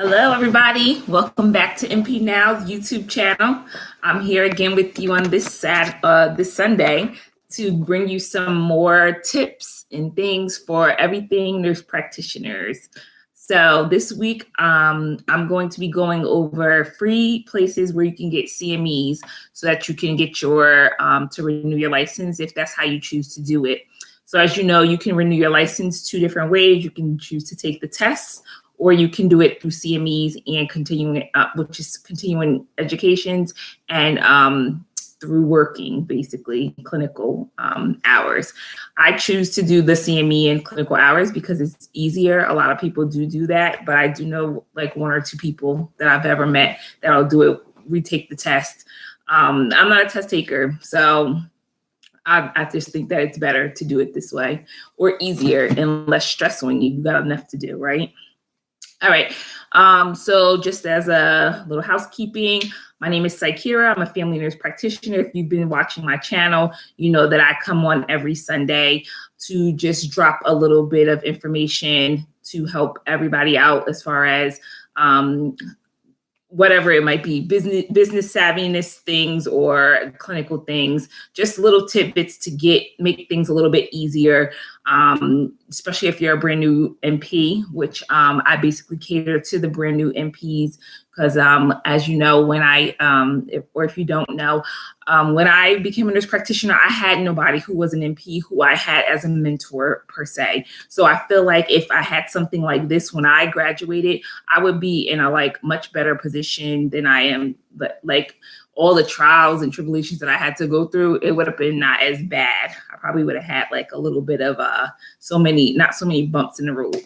Hello, everybody. Welcome back to MP Now's YouTube channel. I'm here again with you on this Sunday to bring you some more tips and things for everything nurse practitioners. So this week, I'm going to be going over free places where you can get CMEs so that you can get your to renew your license if that's how you choose to do it. So as you know, you can renew your license two different ways. You can choose to take the tests, or you can do it through CMEs and continuing, which is continuing educations, and through working, basically, clinical hours. I choose to do the CME and clinical hours because it's easier. A lot of people do that, but I do know like one or two people that I've ever met that'll do it, retake the test. I'm not a test taker, so I just think that it's better to do it this way, or easier and less stress on you. You got enough to do, right? All right, so just as a little housekeeping, my name is Saikira. I'm a family nurse practitioner. If you've been watching my channel, you know that I come on every Sunday to just drop a little bit of information to help everybody out as far as whatever it might be, business savviness things or clinical things, just little tidbits to make things a little bit easier, especially if you're a brand new MP, which I basically cater to the brand new MPs because as you know, when if you don't know, when I became a nurse practitioner, I had nobody who was an MP who I had as a mentor per se. So I feel like if I had something like this when I graduated, I would be in a much better position than I am. But all the trials and tribulations that I had to go through, it would have been not as bad. I probably would have had a little bit of not so many bumps in the road.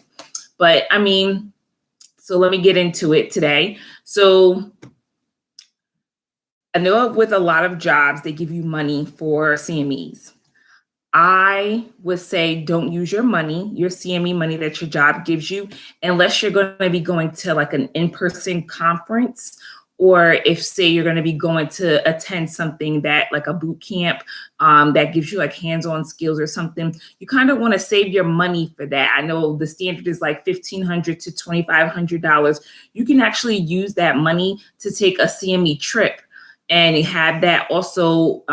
But I mean, so let me get into it today. So I know with a lot of jobs, they give you money for CMEs. I would say don't use your CME money that your job gives you, unless you're going to be going to an in-person conference, or if say you're going to be going to attend something that a boot camp that gives you hands-on skills or something. You kind of want to save your money for that. I know the standard is $1,500 to $2,500. You can actually use that money to take a CME trip and have that also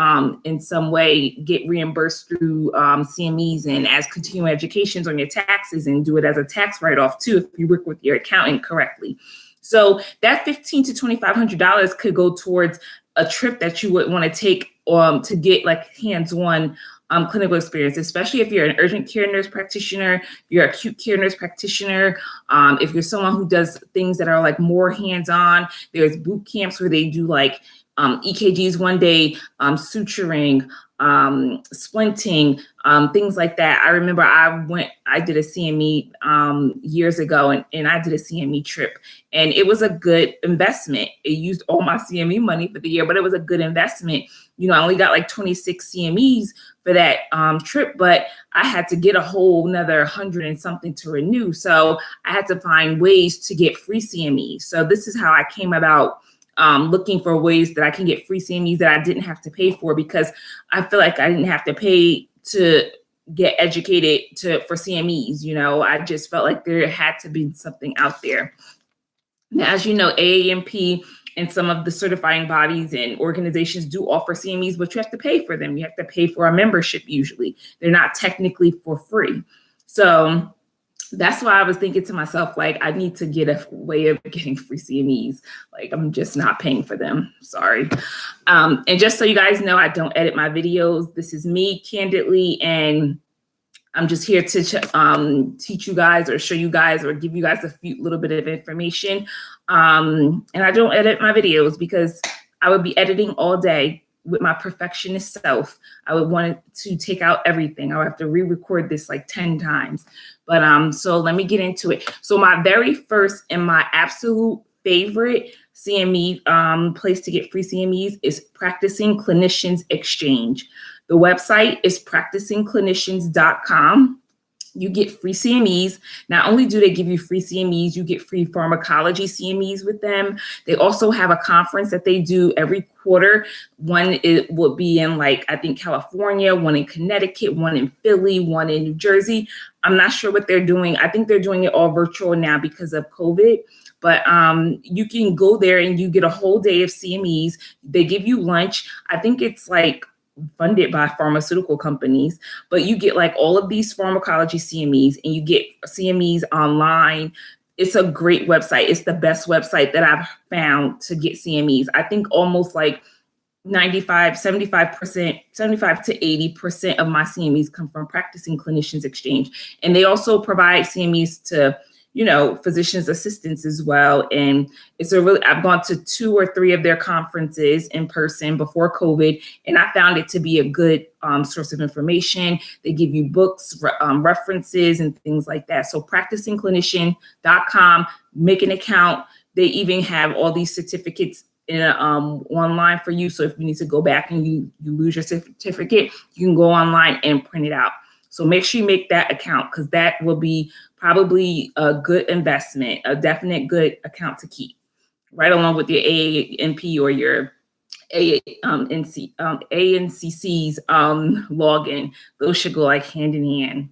in some way get reimbursed through CMEs and as continuing educations on your taxes, and do it as a tax write-off too if you work with your accountant correctly. So that $1,500 to $2,500 could go towards a trip that you would want to take to get hands-on clinical experience, especially if you're an urgent care nurse practitioner, you're acute care nurse practitioner, if you're someone who does things that are more hands-on. There's boot camps where they do EKGs one day, suturing, splinting, things like that. I remember I did a CME years ago, and I did a CME trip, and it was a good investment. It used all my CME money for the year, but it was a good investment. I only got 26 CMEs for that trip, but I had to get a whole another 100 and something to renew. So I had to find ways to get free CMEs. So this is how I came about looking for ways that I can get free CMEs that I didn't have to pay for, because I feel like I didn't have to pay to get educated for CMEs. I just felt like there had to be something out there. Now, as you know, AAMP and some of the certifying bodies and organizations do offer CMEs, but you have to pay for them. You have to pay for a membership usually. They're not technically for free. So that's why I was thinking to myself, I need to get a way of getting free CMEs. I'm just not paying for them. Sorry. And just so you guys know, I don't edit my videos. This is me candidly, and I'm just here to teach you guys or show you guys or give you guys a few little bit of information. And I don't edit my videos because I would be editing all day with my perfectionist self. I would want to take out everything. I would have to re-record this 10 times. But so let me get into it. So my very first and my absolute favorite CME place to get free CMEs is Practicing Clinicians Exchange. The website is practicingclinicians.com. You get free CMEs. Not only do they give you free CMEs, you get free pharmacology CMEs with them. They also have a conference that they do every quarter. One it will be in, like, I think California, one in Connecticut, one in Philly, one in New Jersey. I'm not sure what they're doing. I think they're doing it all virtual now because of COVID. But you can go there and you get a whole day of CMEs. They give you lunch. I think it's like funded by pharmaceutical companies, but you get like all of these pharmacology CMEs and you get CMEs online. It's a great website. It's the best website that I've found to get CMEs. I think almost like 75% 75 to 80% of my CMEs come from Practicing Clinicians Exchange. And they also provide CMEs to, physicians assistants as well. And I've gone to 2 or 3 of their conferences in person before COVID, and I found it to be a good source of information. They give you books, references, and things like that. So practicingclinician.com, make an account. They even have all these certificates online for you. So if you need to go back and you lose your certificate, you can go online and print it out. So make sure you make that account, because that will be probably a good investment, a definite good account to keep, right along with your ANP or your ANCC's login. Those should go like hand in hand.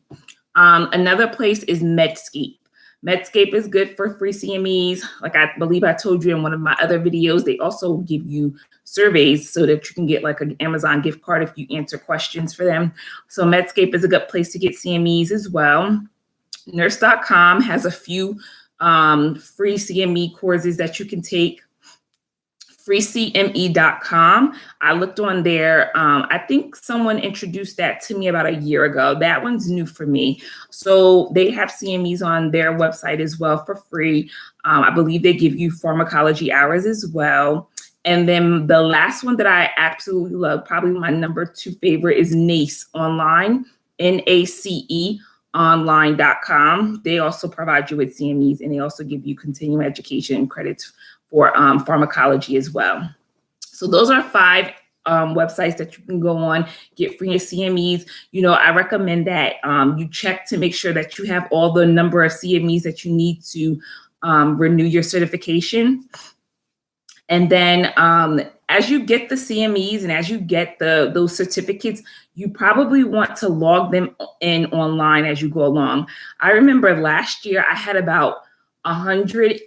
Another place is Medscape. Medscape is good for free CMEs. Like I believe I told you in one of my other videos, they also give you surveys so that you can get like an Amazon gift card if you answer questions for them. So Medscape is a good place to get CMEs as well. Nurse.com has a few free CME courses that you can take. FreeCME.com. I looked on there. I think someone introduced that to me about a year ago. That one's new for me. So they have CMEs on their website as well for free. I believe they give you pharmacology hours as well. And then the last one that I absolutely love, probably my number 2 favorite, is NACE Online, NACE online.com. They also provide you with CMEs, and they also give you continuing education credits for pharmacology as well. So those are 5 websites that you can go on, get free CMEs. I recommend that you check to make sure that you have all the number of CMEs that you need to renew your certification. And then as you get the CMEs and as you get those certificates, you probably want to log them in online as you go along. I remember last year I had about 100,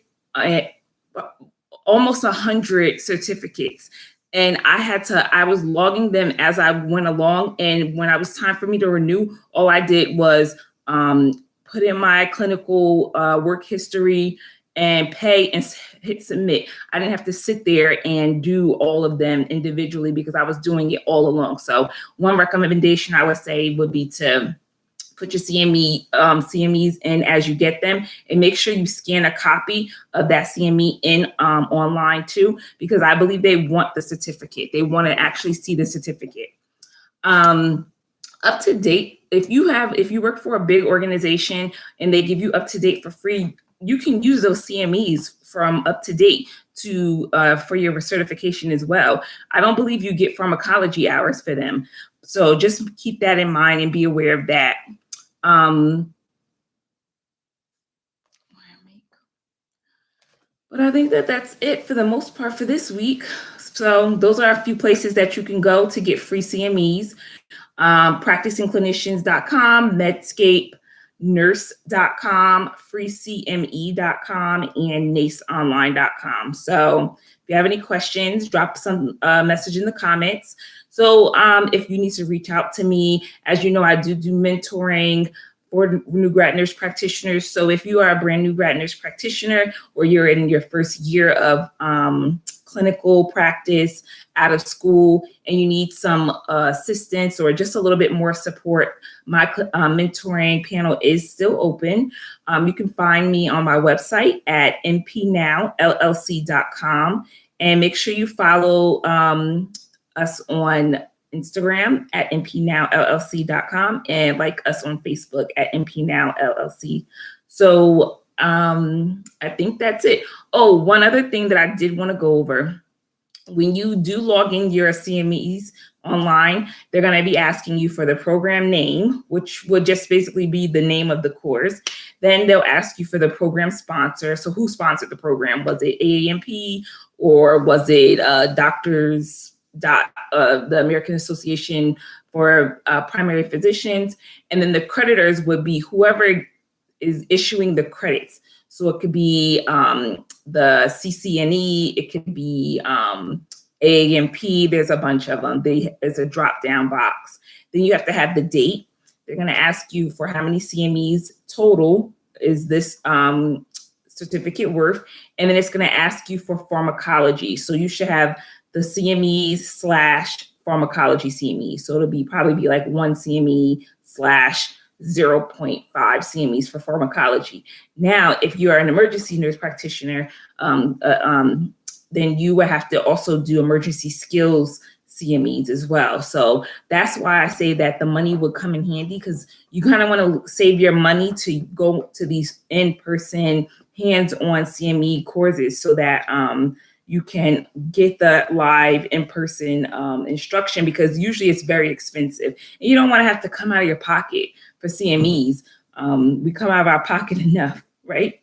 almost 100 certificates. And I was logging them as I went along. And when it was time for me to renew, all I did was put in my clinical work history and pay and hit submit. I didn't have to sit there and do all of them individually because I was doing it all along. So one recommendation I would say would be to put your CMEs in as you get them, and make sure you scan a copy of that CME in online too, because I believe they want the certificate. They want to actually see the certificate. Up to date, if you work for a big organization and they give you up to date for free, you can use those CMEs from up to date for your certification as well. I don't believe you get pharmacology hours for them. So just keep that in mind and be aware of that. But I think that's it for the most part for this week. So those are a few places that you can go to get free CMEs. Practicingclinicians.com, Medscape, nurse.com, freecme.com, and naceonline.com. So if you have any questions, drop some message in the comments. So if you need to reach out to me, as you know, I do mentoring for new grad nurse practitioners. So if you are a brand new grad nurse practitioner, or you're in your first year of clinical practice out of school and you need some assistance or just a little bit more support, my mentoring panel is still open. You can find me on my website at mpnowllc.com, and make sure you follow us on Instagram at mpnowllc.com and like us on Facebook at mpnowllc. So I think that's it. Oh, one other thing that I did want to go over. When you do log in your CMEs online. They're going to be asking you for the program name, which would just basically be the name of the course. Then they'll ask you for the program sponsor. So who sponsored the program? Was it AAMP or was it the American Association for Primary Physicians? And then the creditors would be whoever is issuing the credits. So it could be the CCNE, it could be AAMP, there's a bunch of them. There's a drop-down box. Then you have to have the date. They're going to ask you for how many CMEs total is this certificate worth. And then it's going to ask you for pharmacology. So you should have the CMEs / pharmacology CME. So it'll probably be like 1 CME / 0.5 CMEs for pharmacology. Now, if you are an emergency nurse practitioner, then you would have to also do emergency skills CMEs as well. So that's why I say that the money would come in handy, because you kind of want to save your money to go to these in-person hands-on CME courses so that you can get the live in-person instruction, because usually it's very expensive. And you don't want to have to come out of your pocket for CMEs. We come out of our pocket enough, right?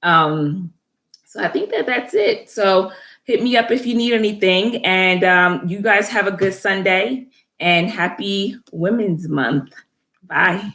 So I think that's it. So hit me up if you need anything. And you guys have a good Sunday and happy Women's Month. Bye.